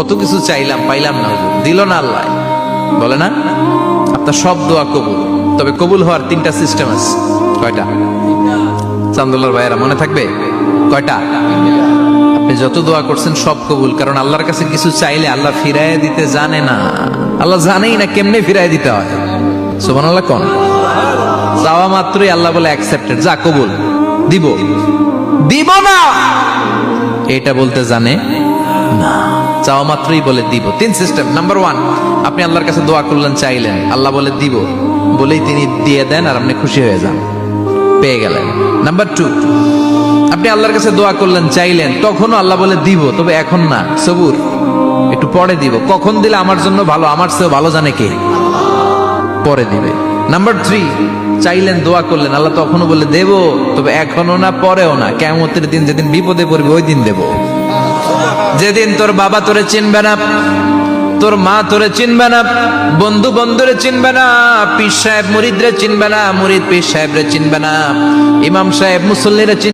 কত কিছু চাইলাম, পাইলাম না, দিল না আল্লাহ। বলে না আপনার সব দোয়া কবুল, তবে কবুল হওয়ার 3টা সিস্টেম আছে। কয়টা? চান্দুল্লার ভাইয়েরা মনে থাকবে? কয়টা? আপনি যত দোয়া করছেন সব কবুল, কারণ আল্লাহর কাছে কিছু চাইলে আল্লাহ ফিরাইয়া দিতে জানে না। আল্লাহ জানেই না কেমনে ফিরাইয়া দিতে হয়। সুবহানাল্লাহ কোন? চাওয়া মাত্রই আল্লাহ বলে অ্যাকসেপ্টেড, যা কবুল, দিব দিব না এটা বলতে জানে না, চাওয়া মাত্রই বলে দিব। 3 সিস্টেম। নাম্বার 1, আপনি আল্লাহর কাছে দোয়া করলেন, চাইলেন, আল্লাহ বলে দিব, বলেই তিনি দিয়ে দেন আর আপনি খুশি হয়ে যান, পেয়ে গেলেন। নাম্বার 2, আপনি আল্লাহর কাছে দোয়া করলেন, চাইলেন, তখনও আল্লাহ বলে দিব, তবে এখন না, সবুর, একটু পরে দিব। কখন দিলে আমার জন্য ভালো, আমার চেয়েও ভালো জানে কে, পরে দিবে। নাম্বার 3, চাইলেন, দোয়া করলেন, আল্লাহ তখনও বলে দেব, তবে এখনো না, পরেও না, কিয়ামতের দিন যেদিন বিপদে পড়বে ওই দিন দেব। যেদিন তোর বাবা তোরে চিনবে না, তোর মা তোরে চিনবে না, বন্ধু বন্ধুরে চিনবে না, পীর সাহেব মুরিদরে চিনবে না, মুরিদ পীর সাহেবরে চিনবে না, ইমাম সাহেব মুসল্লিরে চিনবে